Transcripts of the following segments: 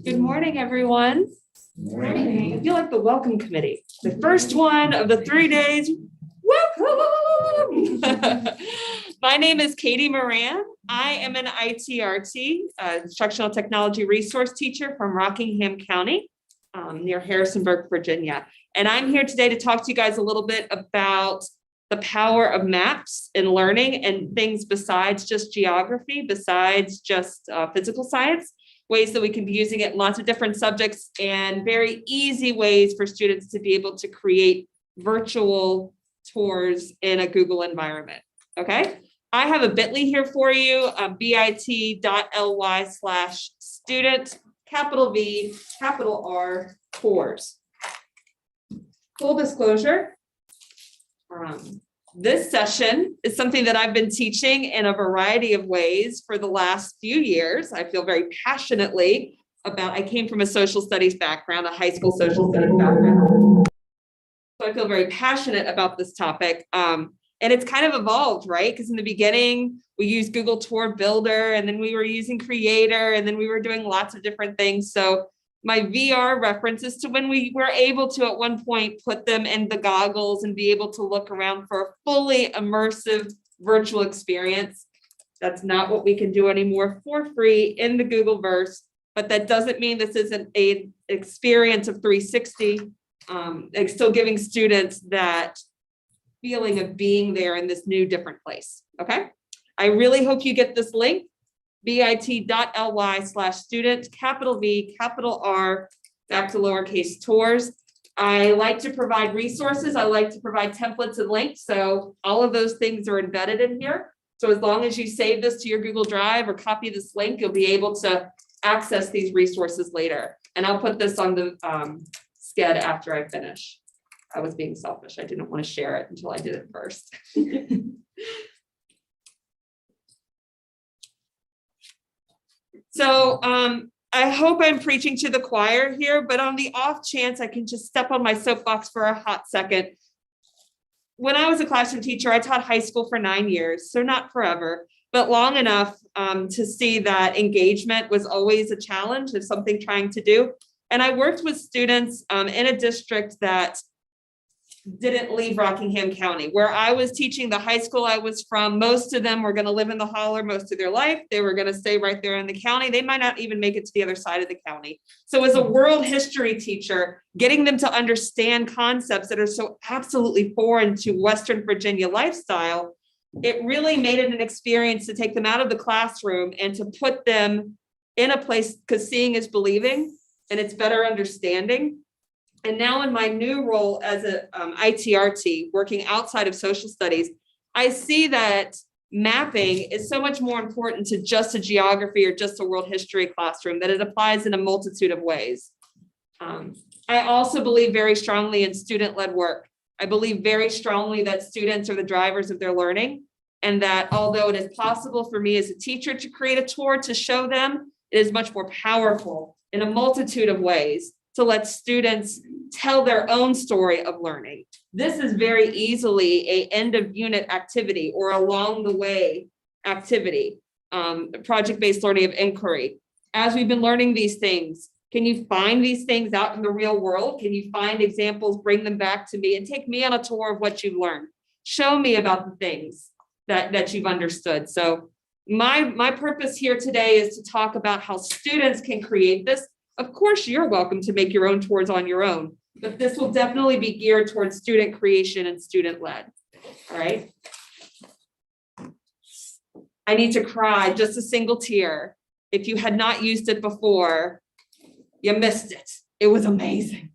Good morning, everyone. Morning. I feel like the welcome committee, the first one of the 3 days. Woo-hoo! My name is Katie Moran. I am an ITRT, instructional technology resource teacher from Rockingham County, near Harrisonburg, Virginia. And I'm here today to talk to you guys a little bit about the power of maps in learning and things besides just geography, besides just physical science, ways that we can be using it in lots of different subjects and very easy ways for students to be able to create virtual tours in a Google environment. Okay, I have a bit.ly here for you, bit.ly/student, capital V, capital R, tours. Full disclosure, this session is something that I've been teaching in a variety of ways for the last few years. I feel very passionately about, I came from a social studies background, a high school social studies background. So I feel very passionate about this topic. And it's kind of evolved, right? Because in the beginning, we used Google Tour Builder, and then we were using Creator, and then we were doing lots of different things. So my VR references to when we were able to at one point put them in the goggles and be able to look around for a fully immersive virtual experience. That's not what we can do anymore for free in the Googleverse, but that doesn't mean this isn't an experience of 360. It's still giving students that feeling of being there in this new different place. Okay, I really hope you get this link. bit.ly/student, capital V, capital R, back to lowercase tours. I like to provide resources. I like to provide templates and links. So all of those things are embedded in here. So as long as you save this to your Google Drive or copy this link, you'll be able to access these resources later. And I'll put this on the sched after I finish. I was being selfish. I didn't want to share it until I did it first. So I hope I'm preaching to the choir here, but on the off chance I can just step on my soapbox for a hot second. When I was a classroom teacher, I taught high school for 9 years, so not forever, but long enough to see that engagement was always a challenge of something trying to do. And I worked with students in a district that didn't leave Rockingham County. Where I was teaching, the high school I was from, most of them were going to live in the holler most of their life. They were going to stay right there in the county. They might not even make it to the other side of the county. So as a world history teacher, getting them to understand concepts that are so absolutely foreign to Western Virginia lifestyle, it really made it an experience to take them out of the classroom and to put them in a place, because seeing is believing and it's better understanding. And now in my new role as a ITRT, working outside of social studies, I see that mapping is so much more important to just a geography or just a world history classroom, that it applies in a multitude of ways. I also believe very strongly in student-led work. I believe very strongly that students are the drivers of their learning, and that although it is possible for me as a teacher to create a tour to show them, it is much more powerful in a multitude of ways to let students tell their own story of learning. This is very easily a end of unit activity or along the way activity, project-based learning of inquiry. As we've been learning these things, can you find these things out in the real world? Can you find examples, bring them back to me and take me on a tour of what you've learned? Show me about the things that you've understood. So my purpose here today is to talk about how students can create this. Of course, you're welcome to make your own tours on your own, but this will definitely be geared towards student creation and student-led. All right. I need to cry just a single tear. If you had not used it before, you missed it. It was amazing.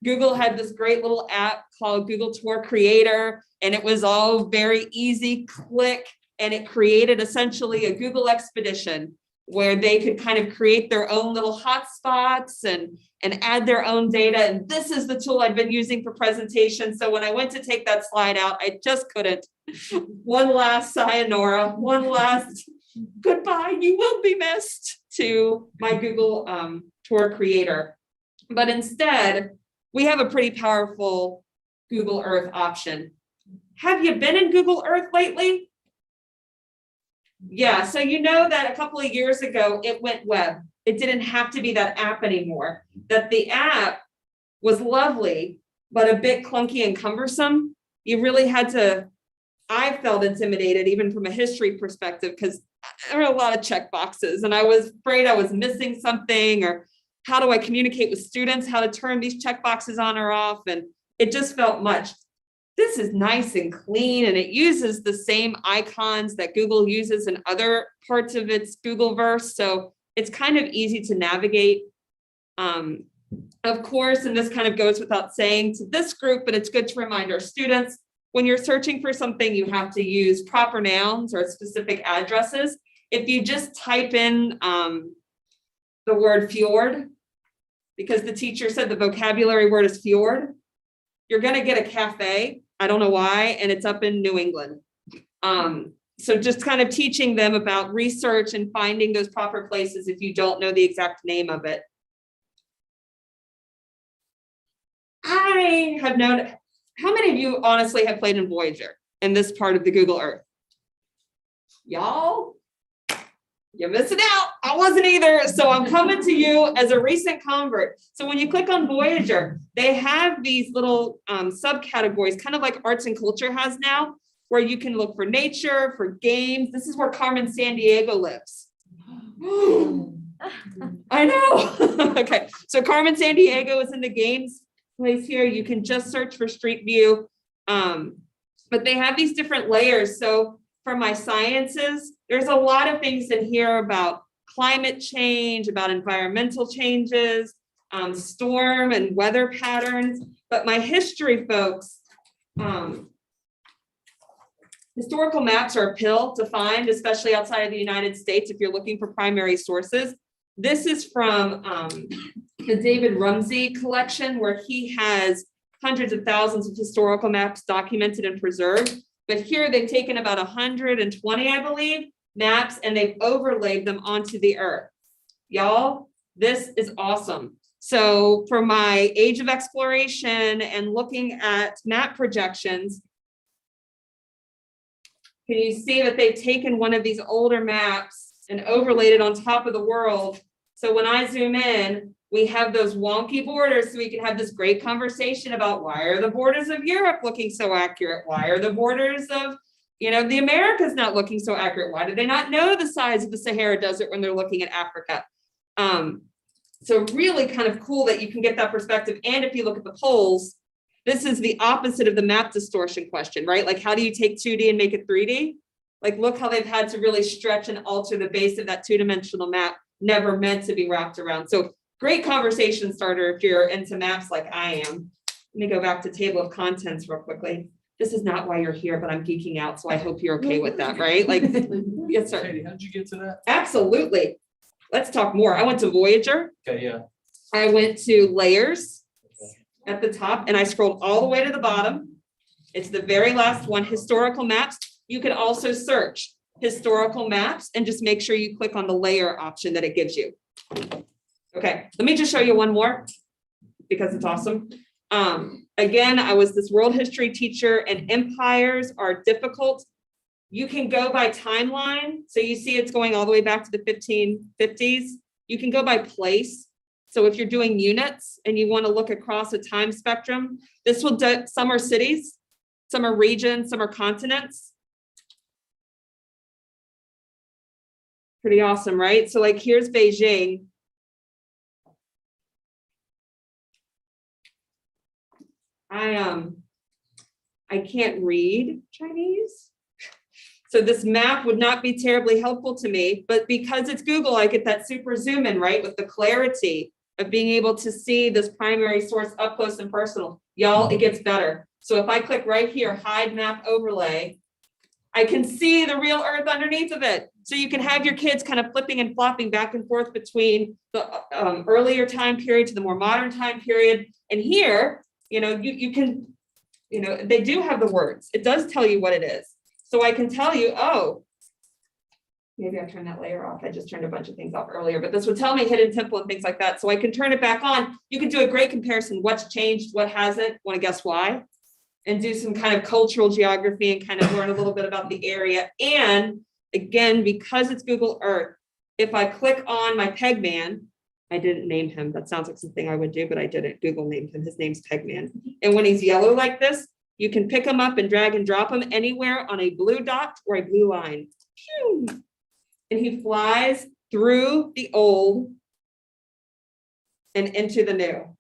Google had this great little app called Google Tour Creator, and it was all very easy, click, and it created essentially a Google expedition where they could kind of create their own little hotspots and add their own data. And this is the tool I've been using for presentations. So when I went to take that slide out, I just couldn't. One last sayonara, one last goodbye, you will be missed to my Google Tour creator. But instead, we have a pretty powerful Google Earth option. Have you been in Google Earth lately? Yeah, so you know that a couple of years ago, it went web. It didn't have to be that app anymore. That the app was lovely, but a bit clunky and cumbersome. You really had to, I felt intimidated even from a history perspective because there were a lot of check boxes and I was afraid I was missing something, or how do I communicate with students, how to turn these check boxes on or off, and it just felt much. This is nice and clean, and it uses the same icons that Google uses in other parts of its Googleverse. So it's kind of easy to navigate. Of course, and this kind of goes without saying to this group, but it's good to remind our students, when you're searching for something, you have to use proper nouns or specific addresses. If you just type in the word fjord, because the teacher said the vocabulary word is fjord, you're going to get a cafe. I don't know why, and it's up in New England. So just kind of teaching them about research and finding those proper places if you don't know the exact name of it. I have known, how many of you honestly have played in Voyager in this part of the Google Earth? Y'all, you're missing out. I wasn't either. So I'm coming to you as a recent convert. So when you click on Voyager, they have these little subcategories, kind of like arts and culture has now, where you can look for nature, for games. This is where Carmen Sandiego lives. I know. Okay. So Carmen Sandiego is in the games place here. You can just search for Street View. But they have these different layers. So for my sciences, there's a lot of things in here about climate change, about environmental changes, storm and weather patterns. But my history folks, historical maps are a pill to find, especially outside of the United States, if you're looking for primary sources. This is from the David Rumsey collection, where he has hundreds of thousands of historical maps documented and preserved. But here they've taken about 120, I believe, maps, and they've overlaid them onto the Earth. Y'all, this is awesome. So for my age of exploration and looking at map projections, can you see that they've taken one of these older maps and overlaid it on top of the world? So when I zoom in, we have those wonky borders, so we can have this great conversation about why are the borders of Europe looking so accurate? Why are the borders of, the Americas not looking so accurate? Why do they not know the size of the Sahara Desert when they're looking at Africa? So really kind of cool that you can get that perspective. And if you look at the poles, this is the opposite of the map distortion question, right? Like, how do you take 2D and make it 3D? Like, look how they've had to really stretch and alter the base of that two-dimensional map, never meant to be wrapped around. So great conversation starter if you're into maps like I am. Let me go back to table of contents real quickly. This is not why you're here, but I'm geeking out, so I hope you're okay with that, right? Like, yes, sir. Katie, how'd you get to that? Absolutely. Let's talk more. I went to Voyager. Okay, yeah. I went to layers at the top, and I scrolled all the way to the bottom. It's the very last one, historical maps. You can also search historical maps and just make sure you click on the layer option that it gives you. Okay, let me just show you one more because it's awesome. Again, I was this world history teacher, and empires are difficult. You can go by timeline. So you see it's going all the way back to the 1550s. You can go by place. So if you're doing units and you want to look across a time spectrum, this will do, some are cities, some are regions, some are continents. Pretty awesome, right? So like here's Beijing. I can't read Chinese. So this map would not be terribly helpful to me, but because it's Google, I get that super zoom in, right? With the clarity of being able to see this primary source up close and personal. Y'all, it gets better. So if I click right here, hide map overlay, I can see the real Earth underneath of it. So you can have your kids kind of flipping and flopping back and forth between the earlier time period to the more modern time period. And here, you can, they do have the words. It does tell you what it is. So I can tell you, oh, maybe I turned that layer off. I just turned a bunch of things off earlier, but this would tell me hidden temple and things like that. So I can turn it back on. You can do a great comparison. What's changed? What hasn't? Want to guess why? And do some kind of cultural geography and kind of learn a little bit about the area. And again, because it's Google Earth, if I click on my Pegman, I didn't name him. That sounds like something I would do, but I didn't. Google named him. His name's Pegman. And when he's yellow like this, you can pick him up and drag and drop him anywhere on a blue dot or a blue line. Phew. And he flies through the old and into the new.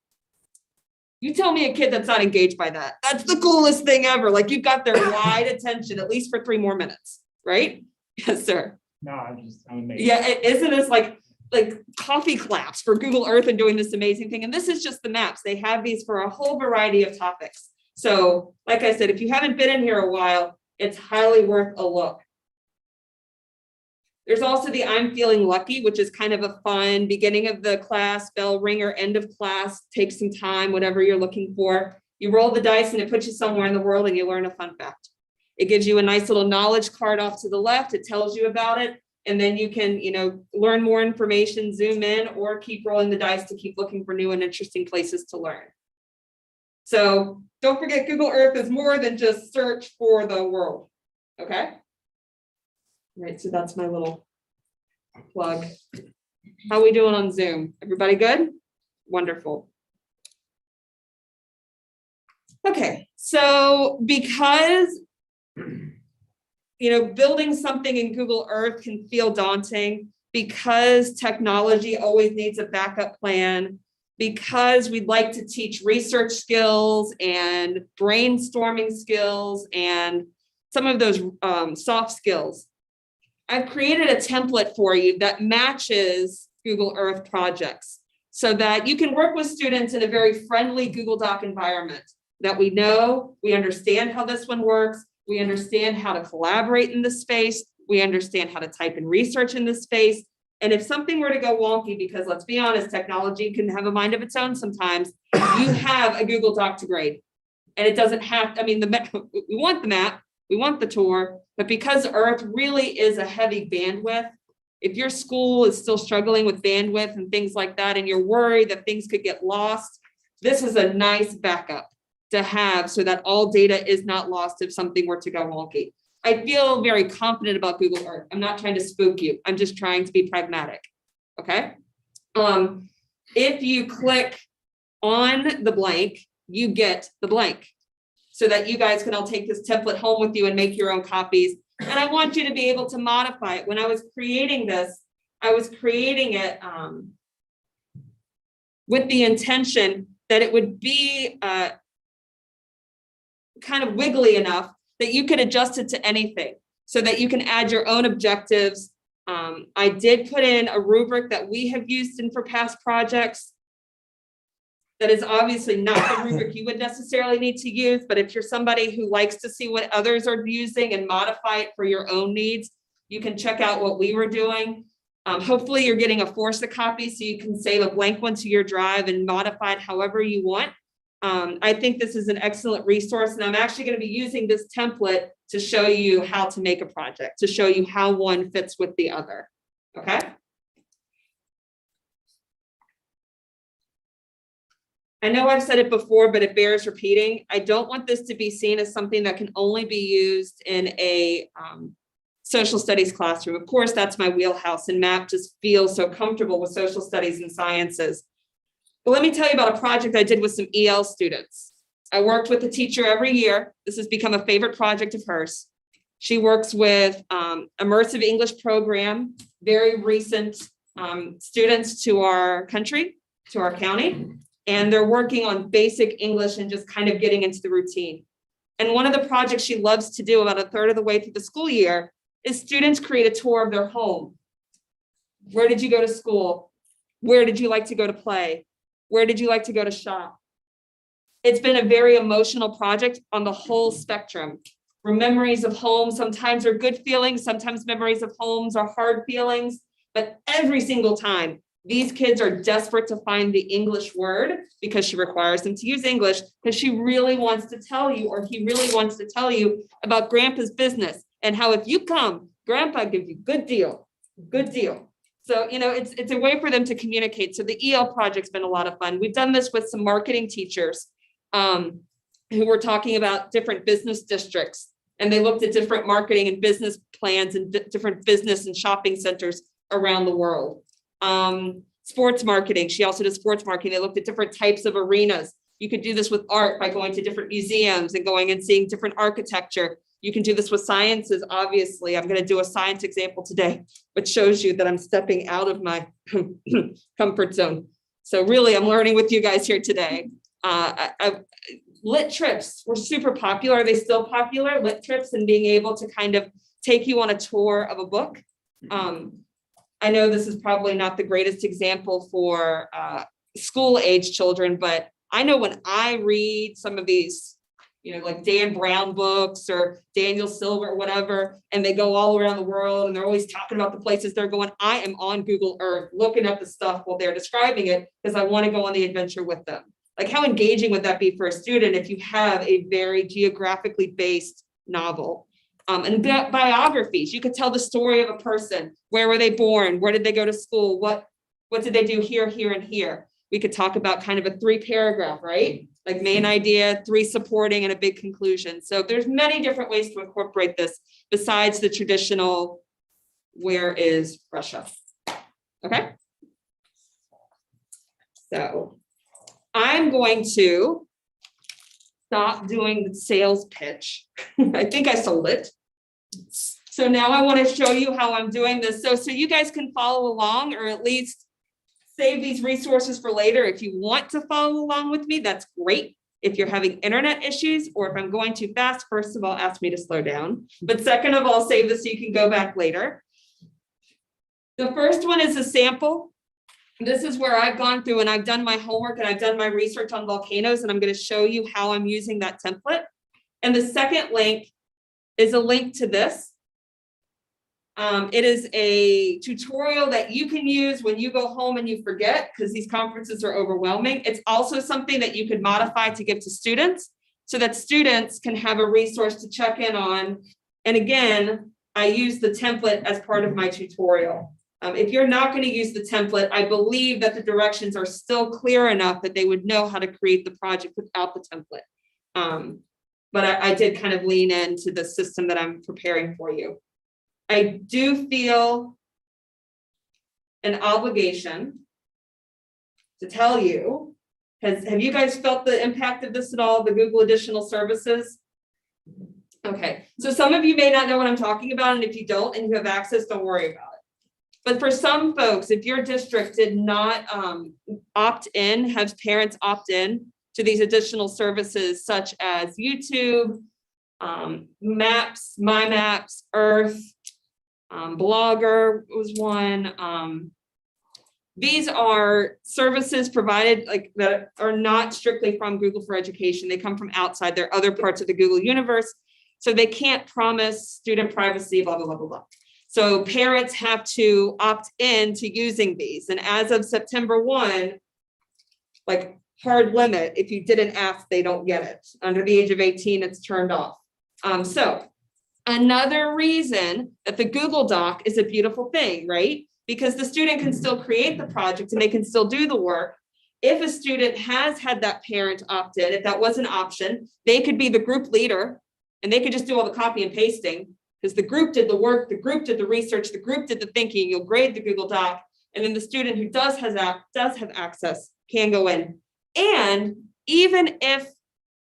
You tell me a kid that's not engaged by that. That's the coolest thing ever. Like, you've got their wide attention, at least for 3 more minutes, right? Yes, sir. No, I'm amazed. Yeah, isn't this like coffee claps for Google Earth and doing this amazing thing? And this is just the maps. They have these for a whole variety of topics. So like I said, if you haven't been in here a while, it's highly worth a look. There's also the I'm feeling lucky, which is kind of a fun beginning of the class, bell ringer, end of class, take some time, whatever you're looking for. You roll the dice and it puts you somewhere in the world and you learn a fun fact. It gives you a nice little knowledge card off to the left. It tells you about it. And then you can, learn more information, zoom in, or keep rolling the dice to keep looking for new and interesting places to learn. So don't forget, Google Earth is more than just search for the world. Okay. All right, so that's my little plug. How are we doing on Zoom? Everybody good? Wonderful. Okay, so because building something in Google Earth can feel daunting, because technology always needs a backup plan, because we'd like to teach research skills and brainstorming skills and some of those soft skills, I've created a template for you that matches Google Earth projects so that you can work with students in a very friendly Google Doc environment that we know, we understand how this one works, we understand how to collaborate in this space, we understand how to type in research in this space. And if something were to go wonky, because let's be honest, technology can have a mind of its own sometimes, you have a Google Doc to grade. And it doesn't have, we want the map, we want the tour, but because Earth really is a heavy bandwidth, if your school is still struggling with bandwidth and things like that, and you're worried that things could get lost, this is a nice backup to have so that all data is not lost if something were to go wonky. I feel very confident about Google Earth. I'm not trying to spook you. I'm just trying to be pragmatic, okay? If you click on the blank, you get the blank so that you guys can all take this template home with you and make your own copies. And I want you to be able to modify it. When I was creating this, I was creating it with the intention that it would be kind of wiggly enough that you could adjust it to anything so that you can add your own objectives. I did put in a rubric that we have used for past projects. That is obviously not the rubric you would necessarily need to use, but if you're somebody who likes to see what others are using and modify it for your own needs, you can check out what we were doing. Hopefully you're getting a Forza copy so you can save a blank one to your drive and modify it however you want. I think this is an excellent resource, and I'm actually going to be using this template to show you how to make a project, to show you how one fits with the other, okay? I know I've said it before, but it bears repeating. I don't want this to be seen as something that can only be used in a social studies classroom. Of course, that's my wheelhouse, and MAP just feels so comfortable with social studies and sciences. But let me tell you about a project I did with some EL students. I worked with a teacher every year. This has become a favorite project of hers. She works with immersive English program, very recent students to our country, to our county, and they're working on basic English and just kind of getting into the routine. And one of the projects she loves to do about a third of the way through the school year is students create a tour of their home. Where did you go to school? Where did you like to go to play? Where did you like to go to shop? It's been a very emotional project on the whole spectrum. memories of home. Sometimes are good feelings, sometimes memories of homes are hard feelings, but every single time, these kids are desperate to find the English word because she requires them to use English because she really wants to tell you, or he really wants to tell you about Grandpa's business and how if you come, Grandpa gives you good deal. So, it's a way for them to communicate. So the EL project's been a lot of fun. We've done this with some marketing teachers who were talking about different business districts, and they looked at different marketing and business plans and different business and shopping centers around the world. Sports marketing. She also did sports marketing. They looked at different types of arenas. You could do this with art by going to different museums and going and seeing different architecture. You can do this with sciences. Obviously, I'm going to do a science example today, which shows you that I'm stepping out of my comfort zone. So really, I'm learning with you guys here today. Lit trips were super popular. Are they still popular? Lit trips and being able to kind of take you on a tour of a book. I know this is probably not the greatest example for school age children, but I know when I read some of these, like Dan Brown books or Daniel Silver or whatever, and they go all around the world and they're always talking about the places they're going. I am on Google Earth looking at the stuff while they're describing it because I want to go on the adventure with them. Like, how engaging would that be for a student if you have a very geographically based novel? And biographies, you could tell the story of a person. Where were they born? Where did they go to school? What did they do here, here, and here? We could talk about kind of a 3-paragraph, right? Like main idea, 3 supporting, and a big conclusion. So there's many different ways to incorporate this besides the traditional, where is Russia? Okay. So I'm going to stop doing the sales pitch. I think I sold it. So now I want to show you how I'm doing this. So you guys can follow along, or at least save these resources for later. If you want to follow along with me, that's great. If you're having internet issues, or if I'm going too fast, first of all, ask me to slow down. But second of all, save this so you can go back later. The first one is a sample. This is where I've gone through and I've done my homework and I've done my research on volcanoes, and I'm going to show you how I'm using that template. And the second link is a link to this. It is a tutorial that you can use when you go home and you forget, because these conferences are overwhelming. It's also something that you could modify to give to students so that students can have a resource to check in on. And again, I use the template as part of my tutorial. If you're not going to use the template, I believe that the directions are still clear enough that they would know how to create the project without the template. But I did kind of lean into the system that I'm preparing for you. I do feel an obligation to tell you, have you guys felt the impact of this at all, the Google additional services? Okay, so some of you may not know what I'm talking about, and if you don't and you have access, don't worry about it. But for some folks, if your district did not opt in, have parents opt in to these additional services such as YouTube, Maps, My Maps, Earth, Blogger was one. These are services provided that are not strictly from Google for Education. They come from outside. They're other parts of the Google universe. So they can't promise student privacy, blah, blah, blah, blah, blah. So parents have to opt in to using these. And as of September 1, hard limit, if you didn't ask, they don't get it. Under the age of 18, it's turned off. So another reason that the Google Doc is a beautiful thing, right? Because the student can still create the project and they can still do the work. If a student has had that parent opt in, if that was an option, they could be the group leader and they could just do all the copy and pasting, because the group did the work, the group did the research, the group did the thinking. You'll grade the Google Doc, and then the student who does have access can go in. And even if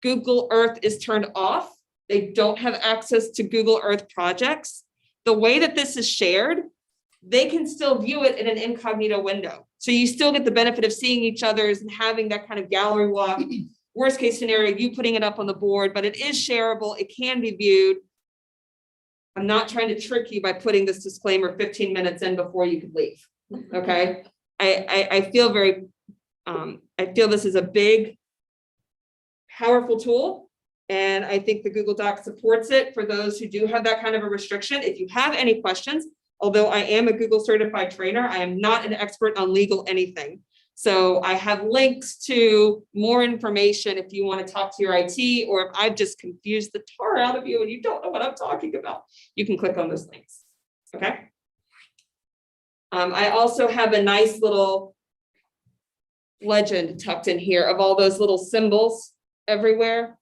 Google Earth is turned off, they don't have access to Google Earth projects, the way that this is shared, they can still view it in an incognito window. So you still get the benefit of seeing each other's and having that kind of gallery walk. Worst case scenario, you putting it up on the board, but it is shareable. It can be viewed. I'm not trying to trick you by putting this disclaimer 15 minutes in before you could leave. Okay. I feel very, I feel this is a big, powerful tool. And I think the Google Doc supports it for those who do have that kind of a restriction. If you have any questions, although I am a Google certified trainer, I am not an expert on legal anything. So I have links to more information if you want to talk to your IT, or if I've just confused the tar out of you and you don't know what I'm talking about, you can click on those links. Okay. I also have a nice little legend tucked in here of all those little symbols everywhere,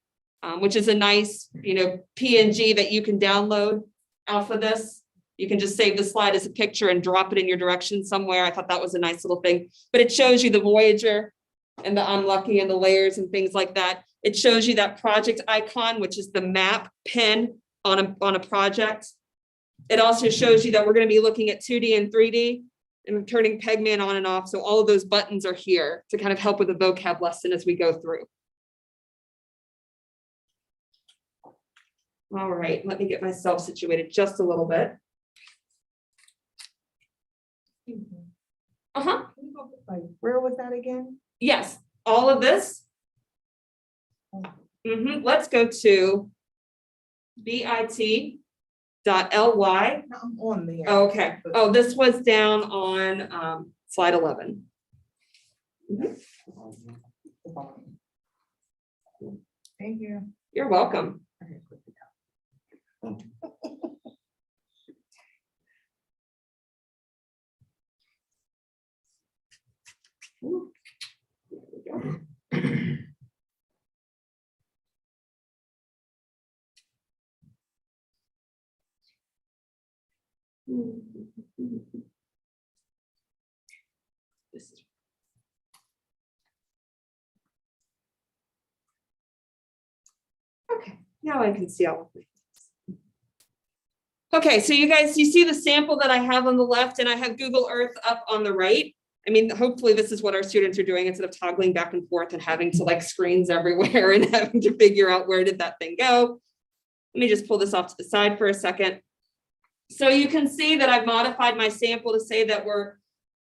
which is a nice, PNG that you can download off of this. You can just save the slide as a picture and drop it in your direction somewhere. I thought that was a nice little thing, but it shows you the Voyager and the I'm Lucky and the layers and things like that. It shows you that project icon, which is the map pin on a project. It also shows you that we're going to be looking at 2D and 3D and turning Pegman on and off. So all of those buttons are here to kind of help with the vocab lesson as we go through. All right, let me get myself situated just a little bit. Where was that again? Yes, all of this. Let's go to bit.ly. I'm on there. Okay. Oh, this was down on slide 11. Thank you. You're welcome. Ooh, there we go. This is okay. Now I can see all of this. Okay, so you see the sample that I have on the left, and I have Google Earth up on the right. I mean, hopefully this is what our students are doing instead of toggling back and forth and having to like screens everywhere and having to figure out where did that thing go. Let me just pull this off to the side for a second. So you can see that I've modified my sample to say that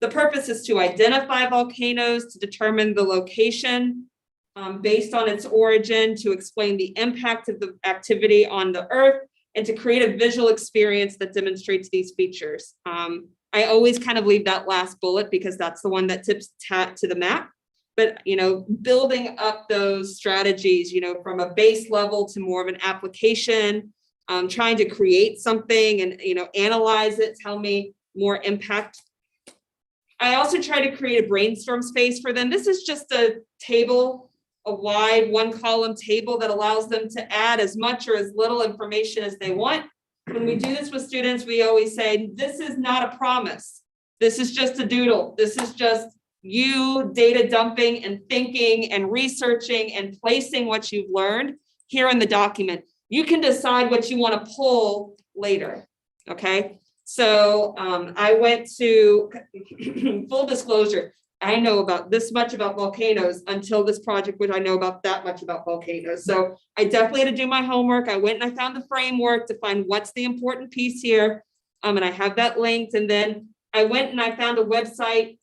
the purpose is to identify volcanoes, to determine the location based on its origin, to explain the impact of the activity on the Earth, and to create a visual experience that demonstrates these features. I always kind of leave that last bullet because that's the one that tips to the map. But, building up those strategies, from a base level to more of an application, trying to create something and, analyze it, tell me more impact. I also try to create a brainstorm space for them. This is just a table, a wide 1-column table that allows them to add as much or as little information as they want. When we do this with students, we always say, this is not a promise. This is just a doodle. This is just you data dumping and thinking and researching and placing what you've learned here in the document. You can decide what you want to pull later, okay? So I went to, full disclosure, I know about this much about volcanoes until this project, which I know about that much about volcanoes. So I definitely had to do my homework. I went and I found the framework to find what's the important piece here. And I have that linked. And then I went and I found a website.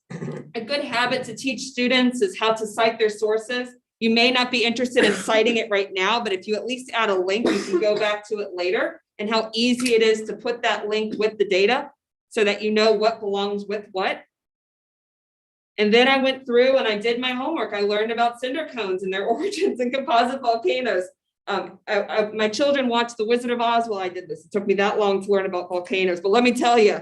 A good habit to teach students is how to cite their sources. You may not be interested in citing it right now, but if you at least add a link, you can go back to it later, and how easy it is to put that link with the data so that you know what belongs with what. And then I went through and I did my homework. I learned about cinder cones and their origins and composite volcanoes. My children watched The Wizard of Oz while I did this. It took me that long to learn about volcanoes, but let me tell you,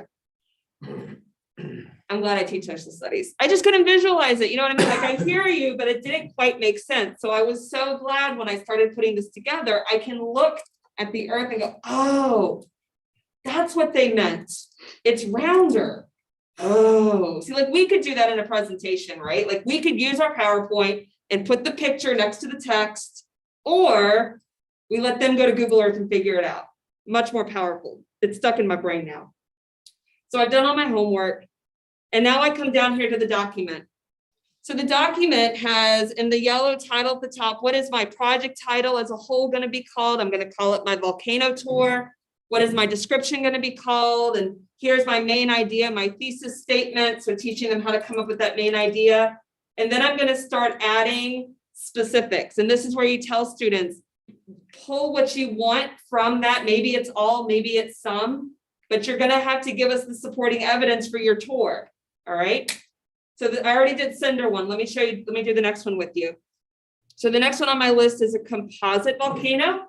I'm glad I teach social studies. I just couldn't visualize it. You know what I mean? Like I hear you, but it didn't quite make sense. So I was so glad when I started putting this together, I can look at the Earth and go, oh, that's what they meant. It's rounder. Oh, see, like we could do that in a presentation, right? Like we could use our PowerPoint and put the picture next to the text, or we let them go to Google Earth and figure it out. Much more powerful. It's stuck in my brain now. So I've done all my homework. And now I come down here to the document. So the document has in the yellow title at the top, what is my project title as a whole going to be called? I'm going to call it my volcano tour. What is my description going to be called? And here's my main idea, my thesis statement. So teaching them how to come up with that main idea. And then I'm going to start adding specifics. And this is where you tell students, pull what you want from that. Maybe it's all, maybe it's some, but you're gonna have to give us the supporting evidence for your tour, all right? So I already did cinder one. Let me show you, let me do the next one with you. So the next one on my list is a composite volcano,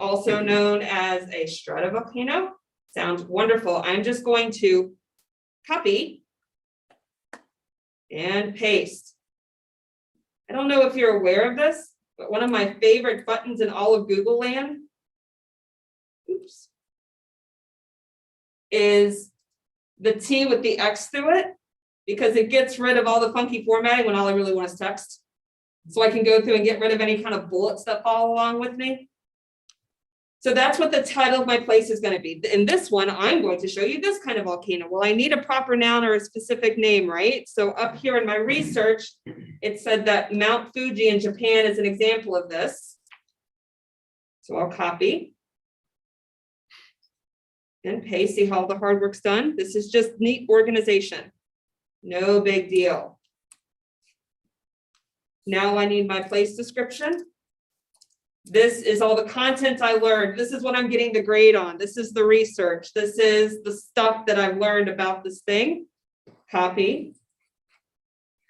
also known as a stratovolcano. Sounds wonderful. I'm just going to copy and paste. I don't know if you're aware of this, but one of my favorite buttons in all of Google land, oops, is the T with the X through it, because it gets rid of all the funky formatting when all I really want is text. So I can go through and get rid of any kind of bullets that follow along with me. So that's what the title of my place is going to be. In this one, I'm going to show you this kind of volcano. Well, I need a proper noun or a specific name, right? So up here in my research, it said that Mount Fuji in Japan is an example of this. So I'll copy and paste. See how all the hard work's done? This is just neat organization. No big deal. Now I need my place description. This is all the content I learned. This is what I'm getting the grade on. This is the research. This is the stuff that I've learned about this thing. Copy.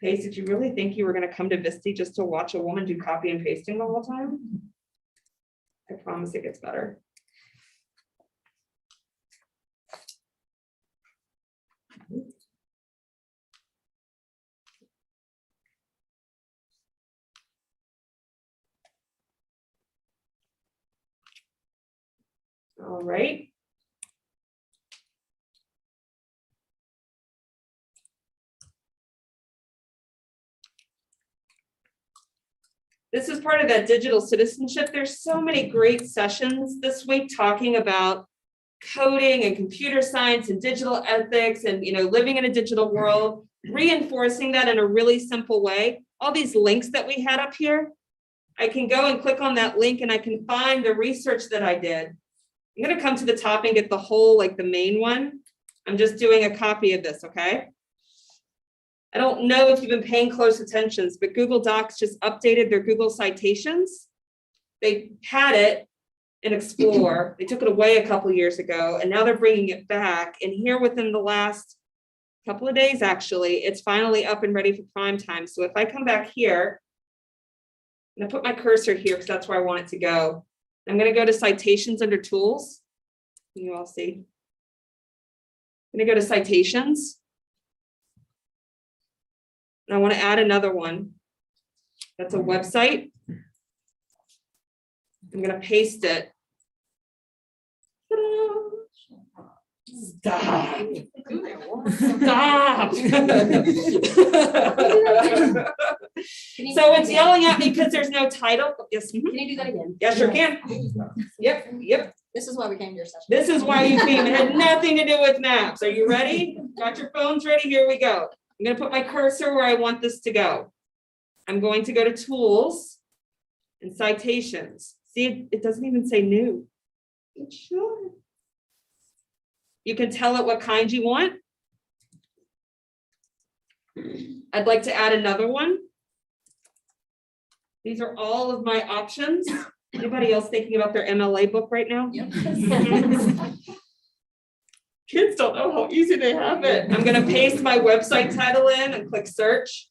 Paste. Did you really think you were going to come to Vista just to watch a woman do copy and pasting the whole time? I promise it gets better. All right. This is part of that digital citizenship. There's so many great sessions this week talking about coding and computer science and digital ethics and, living in a digital world, reinforcing that in a really simple way. All these links that we had up here, I can go and click on that link and I can find the research that I did. I'm going to come to the top and get the whole, like the main one. I'm just doing a copy of this, okay? I don't know if you've been paying close attention, but Google Docs just updated their Google Citations. They had it in Explore. They took it away a couple years ago, and now they're bringing it back. And here within the last couple of days, actually, it's finally up and ready for prime time. So if I come back here, I'm going to put my cursor here because that's where I want it to go. I'm going to go to Citations under Tools. Can you all see? I'm going to go to Citations. And I want to add another one. That's a website. I'm going to paste it. Stop. Stop. So it's yelling at me because there's no title. Yes. Can you do that again? Yes, sure can. Yep. This is why we came to your session. This is why you came. It had nothing to do with maps. Are you ready? Got your phones ready? Here we go. I'm going to put my cursor where I want this to go. I'm going to go to Tools and Citations. See, it doesn't even say new. It should. You can tell it what kind you want. I'd like to add another one. These are all of my options. Anybody else thinking about their MLA book right now? Yep. Kids don't know how easy they have it. I'm going to paste my website title in and click search.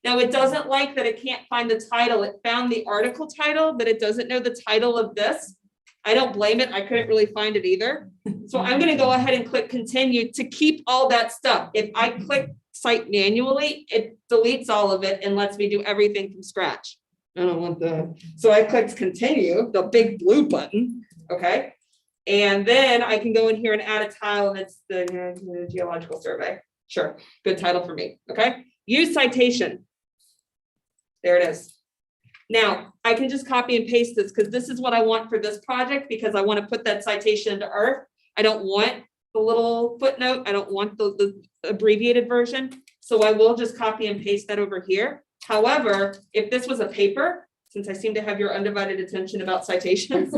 Now it doesn't like that it can't find the title. It found the article title, but it doesn't know the title of this. I don't blame it. I couldn't really find it either. So I'm going to go ahead and click continue to keep all that stuff. If I click cite manually, it deletes all of it and lets me do everything from scratch. I don't want that. So I clicked continue, the big blue button. Okay. And then I can go in here and add a title, and it's the geological survey. Sure. Good title for me. Okay. Use citation. There it is. Now I can just copy and paste this because this is what I want for this project, because I want to put that citation into Earth. I don't want the little footnote. I don't want the abbreviated version. So I will just copy and paste that over here. However, if this was a paper, since I seem to have your undivided attention about citations,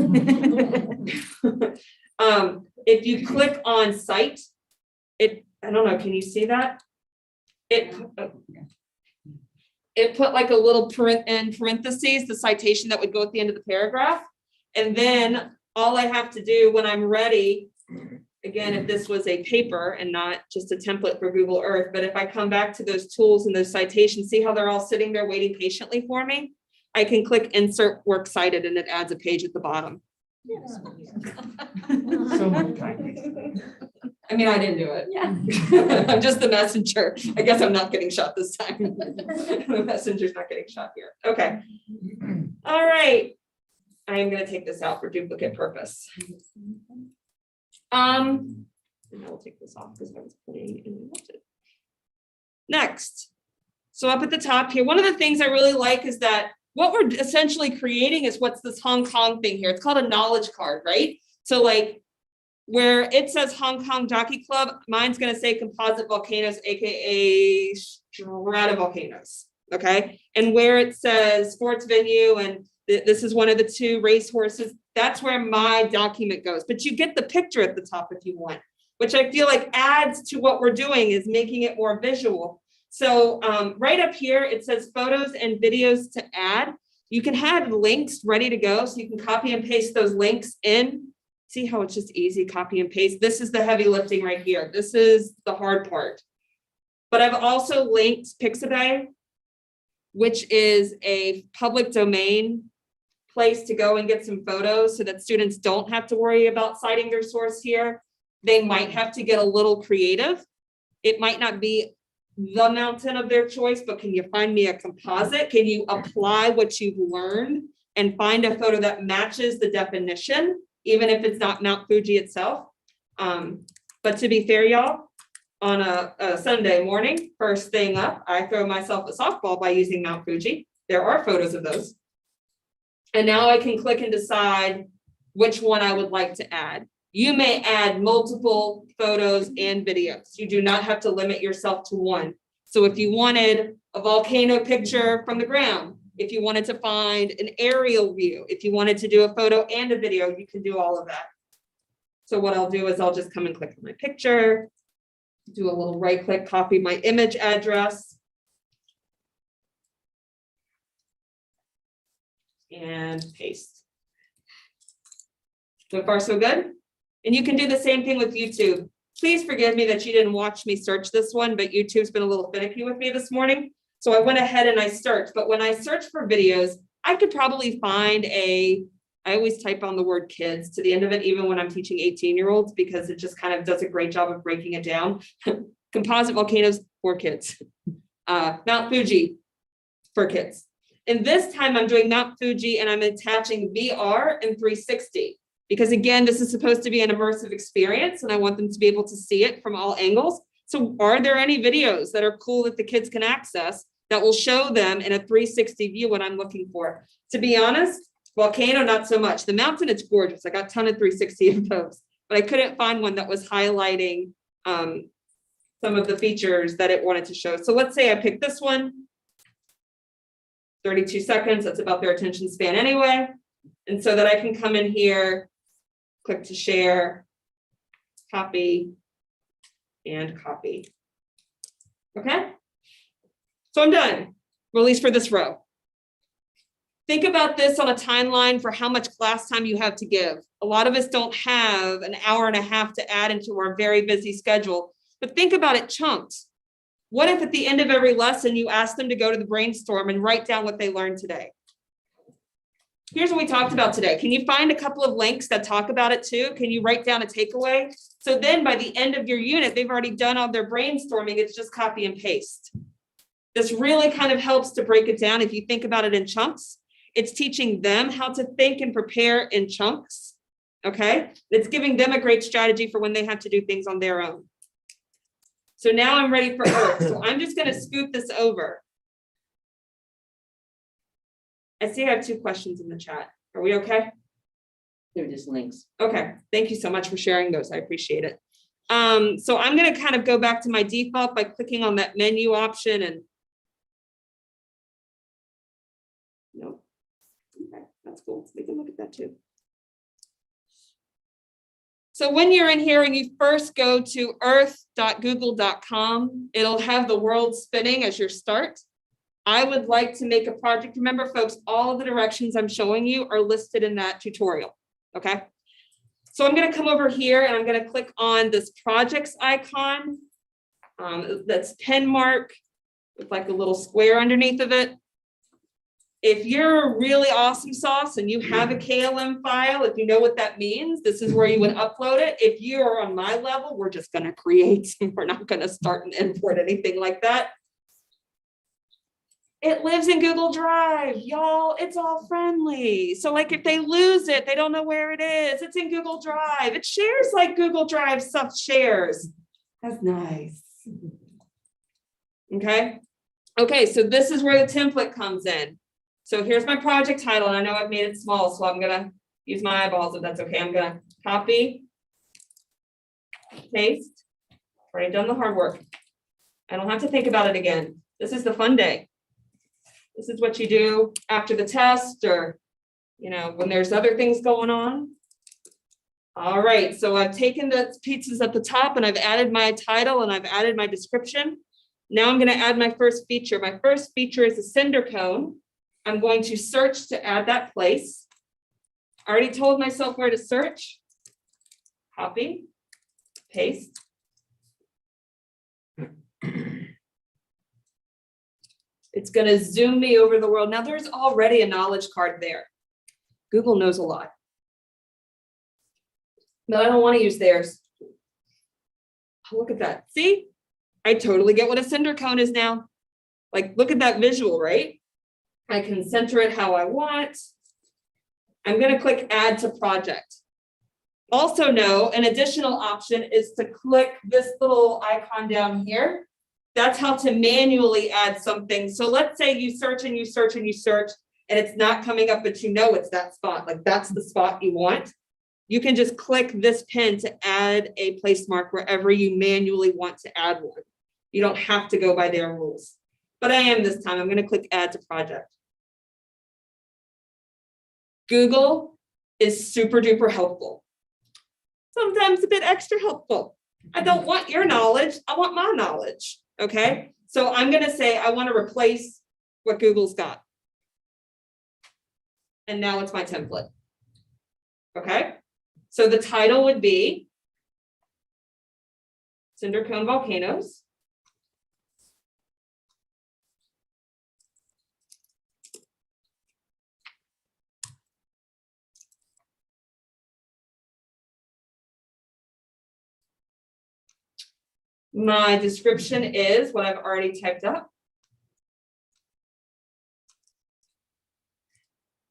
if you click on cite, I don't know, can you see that? it put like a little parentheses, the citation that would go at the end of the paragraph. And then all I have to do when I'm ready, again, if this was a paper and not just a template for Google Earth, but if I come back to those tools and those citations, see how they're all sitting there waiting patiently for me? I can click insert works cited and it adds a page at the bottom. So much time. I mean, I didn't do it. Yeah. I'm just the messenger. I guess I'm not getting shot this time. The messenger's not getting shot here. Okay. All right. I am gonna take this out for duplicate purpose. And I will take this off because I was putting in it. Next. So up at the top here, one of the things I really like is that what we're essentially creating is what's this Hong Kong thing here. It's called a knowledge card, right? So like where it says Hong Kong Jockey Club, mine's gonna say Composite Volcanoes, AKA stratovolcanoes, okay? And where it says sports venue and this is one of the two race horses, that's where my document goes. But you get the picture at the top if you want, which I feel like adds to what we're doing is making it more visual. So right up here, it says photos and videos to add. You can have links ready to go. So you can copy and paste those links in. See how it's just easy, copy and paste. This is the heavy lifting right here. This is the hard part. But I've also linked Pixabay, which is a public domain place to go and get some photos so that students don't have to worry about citing their source here. They might have to get a little creative. It might not be the mountain of their choice, but can you find me a composite? Can you apply what you've learned and find a photo that matches the definition, even if it's not Mount Fuji itself? But to be fair, y'all, on a Sunday morning, first thing up, I throw myself a softball by using Mount Fuji. There are photos of those. And now I can click and decide which one I would like to add. You may add multiple photos and videos. You do not have to limit yourself to one. So if you wanted a volcano picture from the ground, if you wanted to find an aerial view, if you wanted to do a photo and a video, you can do all of that. So what I'll do is I'll just come and click on my picture, do a little right click, copy my image address, and paste. So far, so good. And you can do the same thing with YouTube. Please forgive me that you didn't watch me search this one, but YouTube's been a little finicky with me this morning. So I went ahead and I searched, but when I search for videos, I could probably find I always type on the word kids to the end of it, even when I'm teaching 18-year-olds, because it just kind of does a great job of breaking it down. Composite volcanoes for kids. Mount Fuji for kids. And this time I'm doing Mount Fuji and I'm attaching VR and 360. Because again, this is supposed to be an immersive experience and I want them to be able to see it from all angles. So are there any videos that are cool that the kids can access that will show them in a 360 view what I'm looking for? To be honest, volcano, not so much. The mountain, it's gorgeous. I got a ton of 360 of those, but I couldn't find one that was highlighting some of the features that it wanted to show. So let's say I pick this one, 32 seconds, that's about their attention span anyway. And so that I can come in here, click to share, copy, and copy. Okay? So I'm done, or at least for this row. Think about this on a timeline for how much class time you have to give. A lot of us don't have an hour and a half to add into our very busy schedule, but think about it chunks. What if at the end of every lesson, you ask them to go to the brainstorm and write down what they learned today? Here's what we talked about today. Can you find a couple of links that talk about it too? Can you write down a takeaway? So then by the end of your unit, they've already done all their brainstorming. It's just copy and paste. This really kind of helps to break it down. If you think about it in chunks, it's teaching them how to think and prepare in chunks. Okay. It's giving them a great strategy for when they have to do things on their own. So now I'm ready for Earth. So I'm just going to scoot this over. I see I have 2 questions in the chat. Are we okay? They're just links. Okay, thank you so much for sharing those. I appreciate it. So I'm going to kind of go back to my default by clicking on that menu option and nope. Okay, that's cool. We can look at that too. So when you're in here and you first go to earth.google.com, it'll have the world spinning as your start. I would like to make a project. Remember, folks, all of the directions I'm showing you are listed in that tutorial, okay? So I'm gonna come over here and I'm gonna click on this projects icon. That's pen mark with like a little square underneath of it. If you're a really awesome sauce and you have a KLM file, if you know what that means, this is where you would upload it. If you are on my level, we're just gonna create, we're not gonna start and import anything like that. It lives in Google Drive, y'all, it's all friendly. So like if they lose it, they don't know where it is, it's in Google Drive. It shares like Google Drive stuff shares. That's nice. Okay. Okay, so this is where the template comes in. So here's my project title, and I know I've made it small, so I'm gonna use my eyeballs if that's okay. I'm gonna copy, paste, already done the hard work. I don't have to think about it again. This is the fun day. This is what you do after the test or, you know, when there's other things going on. All right, so I've taken the pieces at the top and I've added my title and I've added my description. Now I'm gonna add my first feature. My first feature is a cinder cone. I'm going to search to add that place. I already told myself where to search. Copy, paste. It's going to zoom me over the world. Now there's already a knowledge card there. Google knows a lot. But I don't want to use theirs. Oh, look at that. See? I totally get what a cinder cone is now. Like, look at that visual, right? I can center it how I want. I'm going to click add to project. Also know an additional option is to click this little icon down here. That's how to manually add something. So let's say you search and you search and you search and it's not coming up, but you know it's that spot, like that's the spot you want. You can just click this pin to add a place mark wherever you manually want to add one. You don't have to go by their rules. But I am this time. I'm going to click add to project. Google is super duper helpful. Sometimes a bit extra helpful. I don't want your knowledge. I want my knowledge. Okay. So I'm going to say I want to replace what Google's got. And now it's my template. Okay. So the title would be Cinder Cone Volcanoes. My description is what I've already typed up.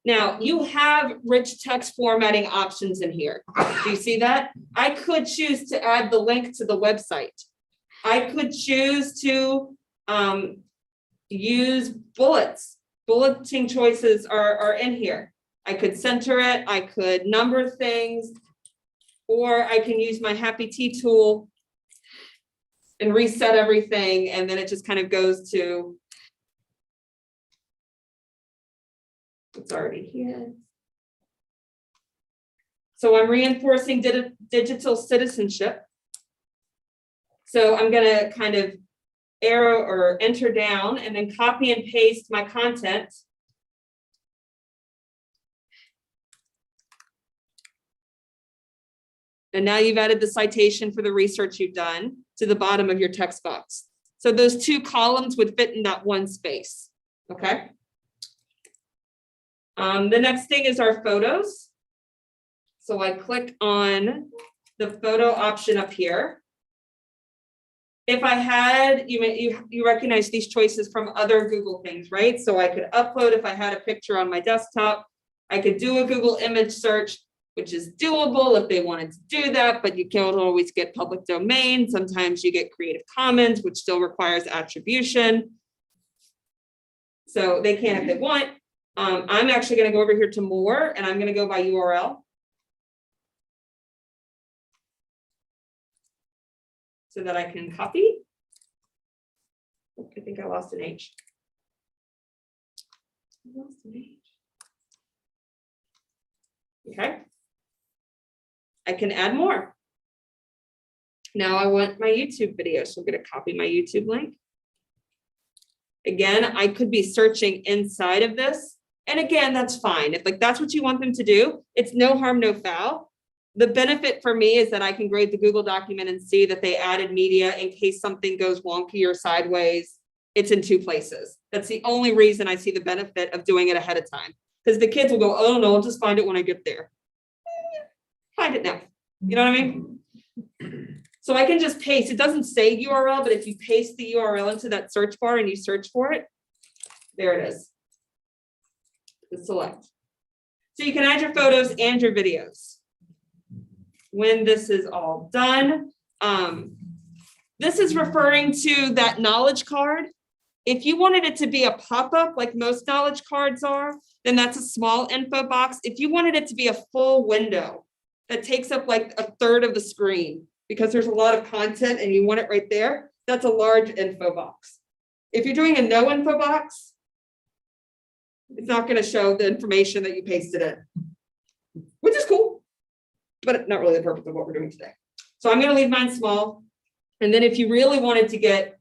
Now you have rich text formatting options in here. Do you see that? I could choose to add the link to the website. I could choose to use bullets. Bulleting choices are in here. I could center it. I could number things, or I can use my Happy Tea tool and reset everything, and then it just kind of goes to what's already here. So I'm reinforcing digital citizenship. So I'm going to kind of arrow or enter down and then copy and paste my content. And now you've added the citation for the research you've done to the bottom of your text box. So those two columns would fit in that one space, okay? The next thing is our photos. So I click on the photo option up here. If I had, you recognize these choices from other Google things, right? So I could upload if I had a picture on my desktop. I could do a Google image search, which is doable if they wanted to do that, but you can't always get public domain. Sometimes you get Creative Commons, which still requires attribution. So they can if they want. I'm actually going to go over here to more, and I'm going to go by URL. So that I can copy. I think I lost an H. I lost an H. Okay. I can add more. Now I want my YouTube video, so I'm going to copy my YouTube link. Again, I could be searching inside of this. And again, that's fine. If like that's what you want them to do, it's no harm, no foul. The benefit for me is that I can grade the Google document and see that they added media in case something goes wonky or sideways. It's in 2 places. That's the only reason I see the benefit of doing it ahead of time. Because the kids will go, oh no, I'll just find it when I get there. Find it now. You know what I mean? So I can just paste. It doesn't say URL, but if you paste the URL into that search bar and you search for it, there it is. The select. So you can add your photos and your videos. When this is all done, this is referring to that knowledge card. If you wanted it to be a pop-up like most knowledge cards are, then that's a small info box. If you wanted it to be a full window that takes up like 1/3 of the screen because there's a lot of content and you want it right there, that's a large info box. If you're doing a no info box, it's not going to show the information that you pasted in, which is cool, but not really the purpose of what we're doing today. So I'm going to leave mine small. And then if you really wanted to get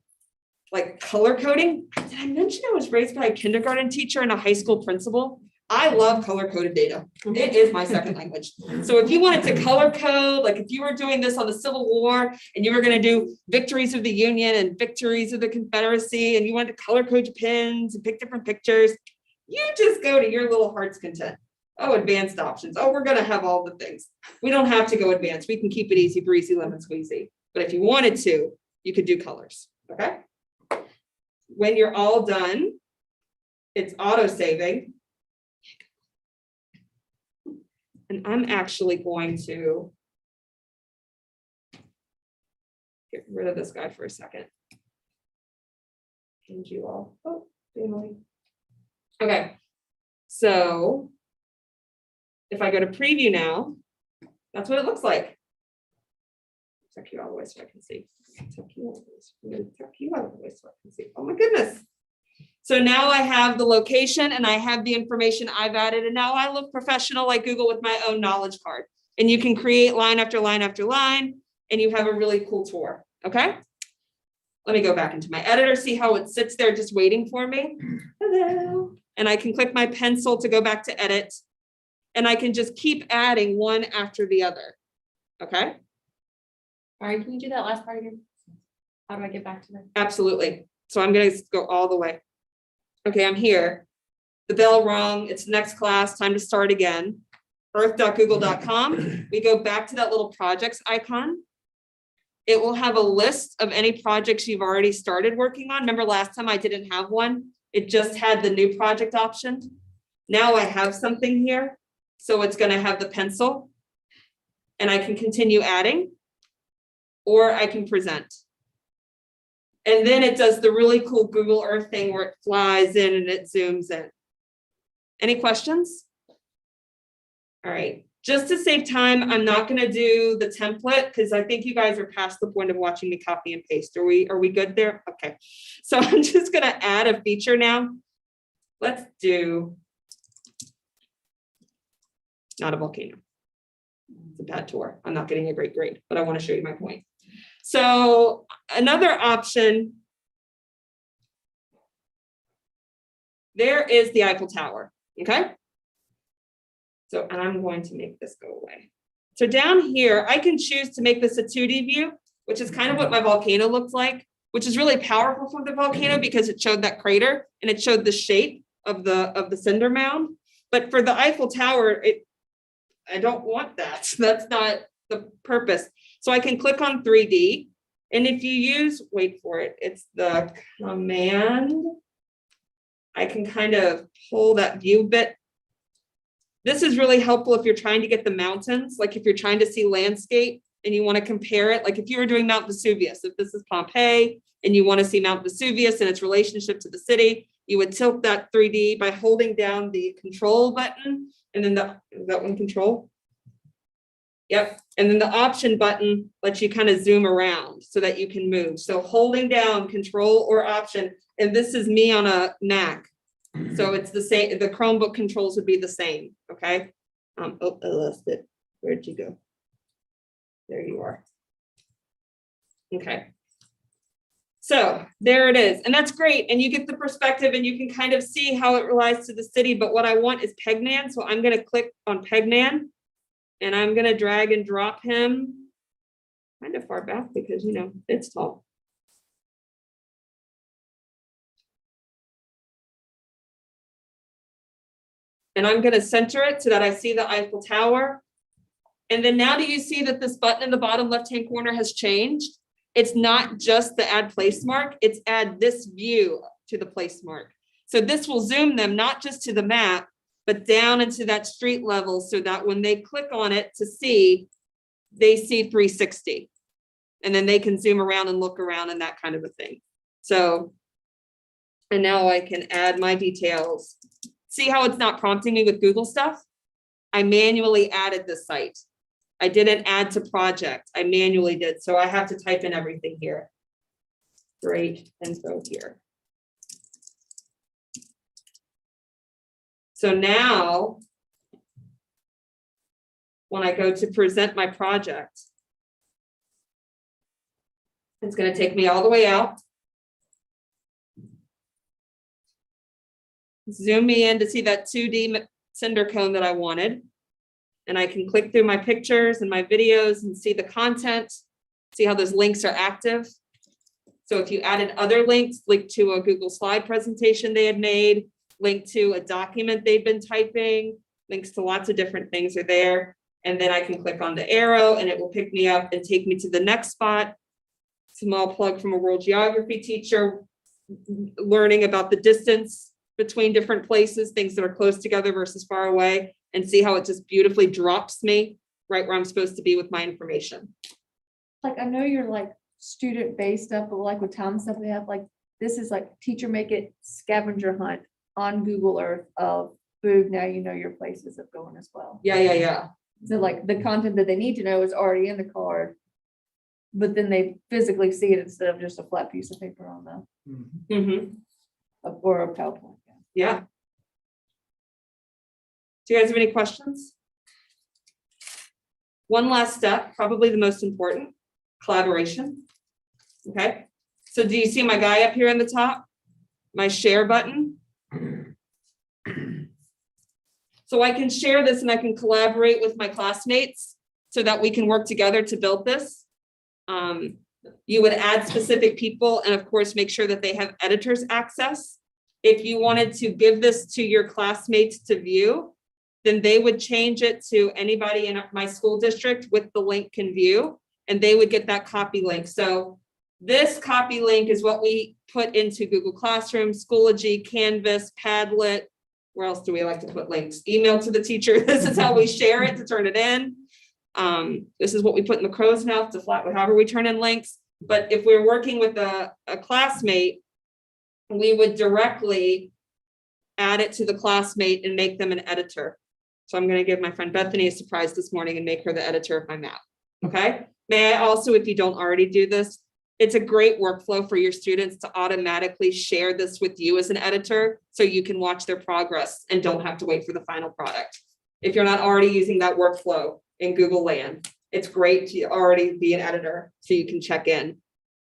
like color coding, did I mention I was raised by a kindergarten teacher and a high school principal? I love color coded data. It is my second language. So if you wanted to color code, like if you were doing this on the Civil War and you were going to do victories of the Union and victories of the Confederacy, and you wanted to color code your pins and pick different pictures, you just go to your little heart's content. Oh, advanced options. Oh, we're going to have all the things. We don't have to go advanced. We can keep it easy, breezy, lemon squeezy. But if you wanted to, you could do colors. Okay. When you're all done, it's auto saving. And I'm actually going to get rid of this guy for a second. And you all. Oh, family. Okay. So if I go to preview now, that's what it looks like. Tuck you all the way so I can see. Tuck you all the way. I'm going to tuck you all the way so I can see. Oh my goodness. So now I have the location and I have the information I've added, and now I look professional like Google with my own knowledge card. And you can create line after line after line, and you have a really cool tour. Okay. Let me go back into my editor, see how it sits there just waiting for me. Hello. And I can click my pencil to go back to edit, and I can just keep adding one after the other. Okay. All right, can you do that last part again? How do I get back to that? Absolutely. So I'm going to go all the way. Okay, I'm here. The bell rung. It's next class. Time to start again. earth.google.com. We go back to that little projects icon. It will have a list of any projects you've already started working on. Remember last time I didn't have one? It just had the new project option. Now I have something here. So it's going to have the pencil. And I can continue adding. Or I can present. And then it does the really cool Google Earth thing where it flies in and it zooms in. Any questions? All right, just to save time, I'm not going to do the template because I think you guys are past the point of watching me copy and paste. Are we good there? Okay, so I'm just going to add a feature now. Let's do not a volcano. It's a bad tour. I'm not getting a great grade, but I want to show you my point. So another option, there is the Eiffel Tower, okay? So, and I'm going to make this go away. So down here, I can choose to make this a 2D view, which is kind of what my volcano looks like, which is really powerful for the volcano because it showed that crater and it showed the shape of the cinder mound. But for the Eiffel Tower, I don't want that. That's not the purpose. So I can click on 3D, and if you use, wait for it, it's the command. I can kind of pull that view bit. This is really helpful if you're trying to get the mountains, like if you're trying to see landscape and you want to compare it, like if you were doing Mount Vesuvius, if this is Pompeii and you want to see Mount Vesuvius and its relationship to the city, you would tilt that 3D by holding down the control button, and then is that one control? Yep. And then the option button lets you kind of zoom around so that you can move. So holding down control or option, and this is me on a Mac. So it's the same, the Chromebook controls would be the same. Okay. Oh, I lost it. Where'd you go? There you are. Okay. So there it is. And that's great. And you get the perspective and you can kind of see how it relates to the city. But what I want is Pegnan. So I'm going to click on Pegnan and I'm going to drag and drop him kind of far back because, you know, it's tall. And I'm going to center it so that I see the Eiffel Tower. And then now do you see that this button in the bottom left-hand corner has changed? It's not just the add place mark, it's add this view to the place mark. So this will zoom them not just to the map, but down into that street level so that when they click on it to see, they see 360. And then they can zoom around and look around and that kind of a thing. So, and now I can add my details. See how it's not prompting me with Google stuff? I manually added the site. I didn't add to project. I manually did. So I have to type in everything here. Great info here. So now, when I go to present my project, it's going to take me all the way out. Zoom me in to see that 2D cinder cone that I wanted. And I can click through my pictures and my videos and see the content, see how those links are active. So if you added other links, link to a Google slide presentation they had made, link to a document they've been typing, links to lots of different things are there. And then I can click on the arrow and it will pick me up and take me to the next spot. Small plug from a world geography teacher, learning about the distance between different places, things that are close together versus far away, and see how it just beautifully drops me right where I'm supposed to be with my information. Like, I know you're like student-based stuff, but like with town stuff, they have like, this is like teacher make it scavenger hunt on Google Earth of food. Now you know your places of going as well. Yeah. So like the content that they need to know is already in the card, but then they physically see it instead of just a flat piece of paper on the, Mm-hmm. or a PowerPoint. Yeah. Do you guys have any questions? One last step, probably the most important, collaboration. Okay, so do you see my guy up here in the top? My share button. So I can share this and I can collaborate with my classmates so that we can work together to build this. You would add specific people and of course, make sure that they have editors access. If you wanted to give this to your classmates to view, then they would change it to anybody in my school district with the link can view, and they would get that copy link. So this copy link is what we put into Google Classroom, Schoology, Canvas, Padlet. Where else do we like to put links? Email to the teacher. This is how we share it to turn it in. This is what we put in the crow's mouth to flat, however we turn in links. But if we're working with a classmate, we would directly add it to the classmate and make them an editor. So I'm going to give my friend Bethany a surprise this morning and make her the editor of my map. Okay. May I also, if you don't already do this, it's a great workflow for your students to automatically share this with you as an editor so you can watch their progress and don't have to wait for the final product. If you're not already using that workflow in Google Land, it's great to already be an editor so you can check in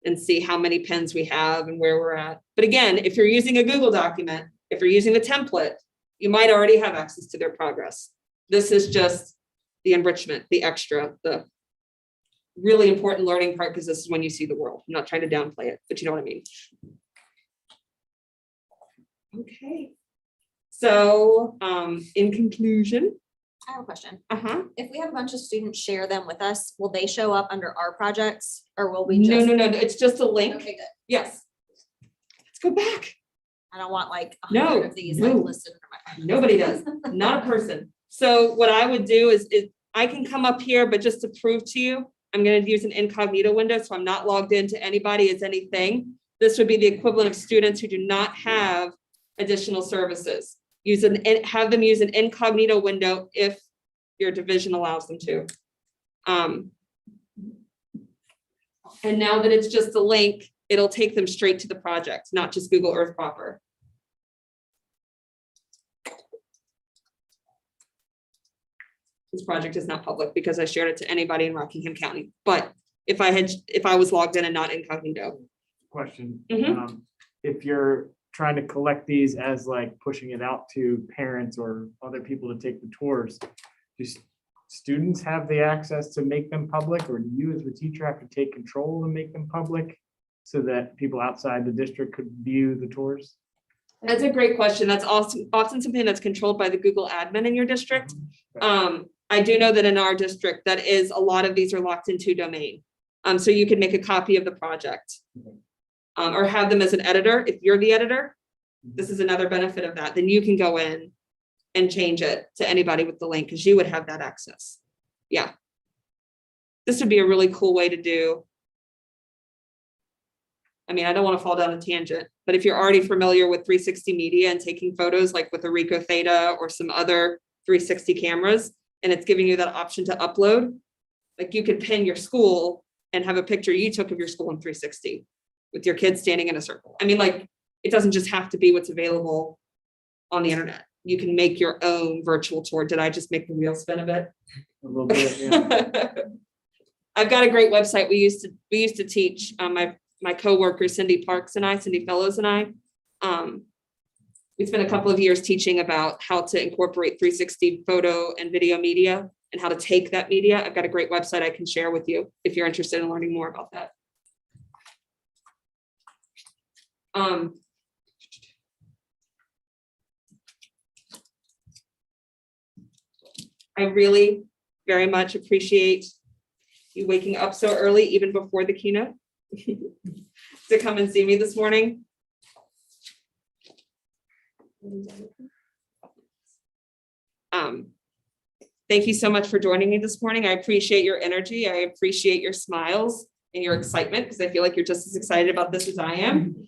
and see how many pens we have and where we're at. But again, if you're using a Google document, if you're using the template, you might already have access to their progress. This is just the enrichment, the extra, the really important learning part, because this is when you see the world. I'm not trying to downplay it, but you know what I mean. Okay. So in conclusion. I have a question. Uh-huh. If we have a bunch of students share them with us, will they show up under our projects or will we No, just? no, it's just a link. Okay, good. Yes. Let's go back. I don't want like No, 100 of these like no. listed for my. Nobody does, not a person. So what I would do is I can come up here, but just to prove to you, I'm going to use an incognito window. So I'm not logged into anybody as anything. This would be the equivalent of students who do not have additional services. Have them use an incognito window if your division allows them to. And now that it's just a link, it'll take them straight to the project, not just Google Earth proper. This project is not public because I shared it to anybody in Rockingham County. But if I was logged in and not incognito, question. Mhm. If you're trying to collect these as like pushing it out to parents or other people to take the tours, do students have the access to make them public, or do you as the teacher have to take control and make them public so that people outside the district could view the tours? That's a great question. That's also often something that's controlled by the Google admin in your district. I do know that in our district, that is, a lot of these are locked into domain. So you can make a copy of the project. Or have them as an editor. If you're the editor, this is another benefit of that. Then you can go in and change it to anybody with the link, because you would have that access. Yeah. This would be a really cool way to do. I mean, I don't want to fall down a tangent, but if you're already familiar with 360 media and taking photos like with a Ricoh Theta or some other 360 cameras, and it's giving you that option to upload, like you could pin your school and have a picture you took of your school in 360 with your kids standing in a circle. I mean, like, it doesn't just have to be what's available on the internet. You can make your own virtual tour. Did I just make the wheel spin a bit? A little bit, yeah. I've got a great website. We used to teach, my coworker Cindy Fellows and I. We spent a couple of years teaching about how to incorporate 360 photo and video media and how to take that media. I've got a great website I can share with you if you're interested in learning more about that. I really very much appreciate you waking up so early, even before the keynote, to come and see me this morning. Thank you so much for joining me this morning. I appreciate your energy. I appreciate your smiles and your excitement, because I feel like you're just as excited about this as I am.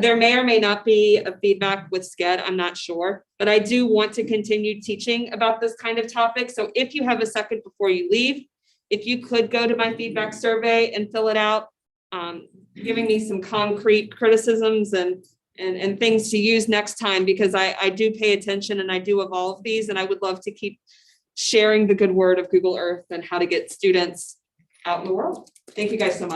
There may or may not be a feedback with SCED, I'm not sure, but I do want to continue teaching about this kind of topic. So if you have a second before you leave, if you could go to my feedback survey and fill it out, giving me some concrete criticisms and things to use next time, because I do pay attention and I do evolve these, and I would love to keep sharing the good word of Google Earth and how to get students out in the world. Thank you guys so much.